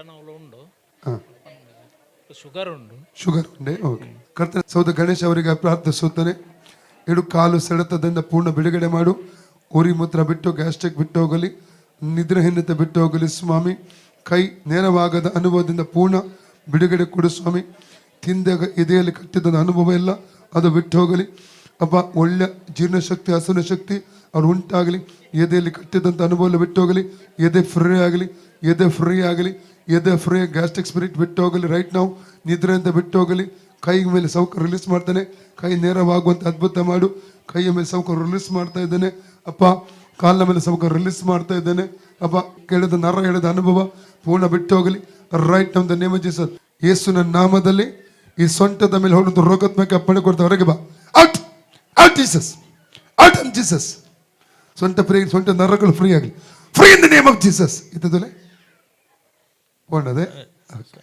ಹೊಟ್ಟೆನೋವು ಉಂಟು, ಹಾ, ಶುಗರ್ ಉಂಟು. ಶುಗರ್ ಉಂಡೆ. ಓಕೆ. ಕರ್ತನ ಸಹೋದರ ಗಣೇಶ್ ಅವರಿಗೆ ಪ್ರಾರ್ಥಿಸುತ್ತಾನೆ. ಎಡು ಕಾಲು ಸೆಳೆತದಿಂದ ಪೂರ್ಣ ಬಿಡುಗಡೆ ಮಾಡು. ಉರಿ ಮೂತ್ರ ಬಿಟ್ಟು, ಗ್ಯಾಸ್ಟ್ರಿಕ್ ಬಿಟ್ಟು ಹೋಗಲಿ, ನಿದ್ರೆಹೀನತೆ ಬಿಟ್ಟು ಹೋಗಲಿ ಸ್ವಾಮಿ. ಕೈ ನೇರವಾಗದ ಅನುಭವದಿಂದ ಪೂರ್ಣ ಬಿಡುಗಡೆ ಕೊಡು ಸ್ವಾಮಿ. ತಿಂದಾಗ ಎದೆಯಲ್ಲಿ ಕಟ್ಟಿದ ಅನುಭವ ಇಲ್ಲ, ಅದು ಬಿಟ್ಟು ಹೋಗಲಿ ಅಪ್ಪ. ಒಳ್ಳೆ ಜೀರ್ಣಶಕ್ತಿ, ಹಸನ ಶಕ್ತಿ ಅವ್ರು ಉಂಟಾಗಲಿ. ಎದೆಯಲ್ಲಿ ಕಟ್ಟಿದಂಥ ಅನುಭವ ಎಲ್ಲ ಬಿಟ್ಟು ಹೋಗಲಿ. ಎದೆ ಫ್ರೀ ಆಗಲಿ, ಎದೆ ಫ್ರೀ ಆಗಲಿ, ಎದೆ ಫ್ರೀ. ಗ್ಯಾಸ್ಟ್ರಿಕ್ ಸ್ಪಿರಿಟ್ ಬಿಟ್ಟು ಹೋಗಲಿ ರೈಟ್ ನಾವು. ನಿದ್ರೆಯಿಂದ ಬಿಟ್ಟು ಹೋಗಲಿ. ಕೈ ಮೇಲೆ ಸೌಕರ್ಯ ರಿಲೀಸ್ ಮಾಡ್ತಾನೆ. ಕೈ ನೇರವಾಗುವಂಥ ಅದ್ಭುತ ಮಾಡು. ಕೈಯ ಮೇಲೆ ಸೌಕರ್ಯ ರಿಲೀಸ್ ಮಾಡ್ತಾ ಇದ್ದಾನೆ ಅಪ್ಪ. ಕಾಲಿನ ಮೇಲೆ ಸೌಕರ್ಯ ರಿಲೀಸ್ ಮಾಡ್ತಾ ಇದ್ದಾನೆ ಅಪ್ಪ. ಕೆಳದ ನರ ಎಳೆದ ಅನುಭವ ಪೂರ್ಣ ಬಿಟ್ಟು ಹೋಗಲಿ ರೈಟ್ ನಮ್ ದ ನೇಮ್ ಆಫ್ ಜೀಸಸ್. ಯೇಸುವಿನ ನಾಮದಲ್ಲಿ ಈ ಸೊಂಟದ ಮೇಲೆ ಹೊಡೆದು ರೋಗಾತ್ಮಕ ಅಪ್ಪಣೆ ಕೊಡ್ತಾ ಹೊರಗೆ ಬಾ. Out out Jesus, out in Jesus. ಸೊಂಟ ಫ್ರೀ, ಸೊಂಟ ನರಗಳು ಫ್ರೀ ಆಗಲಿ, free in the name of Jesus. ಇದ್ದದಲ್ಲೇ ಹೋಣದೆ. ಓಕೆ.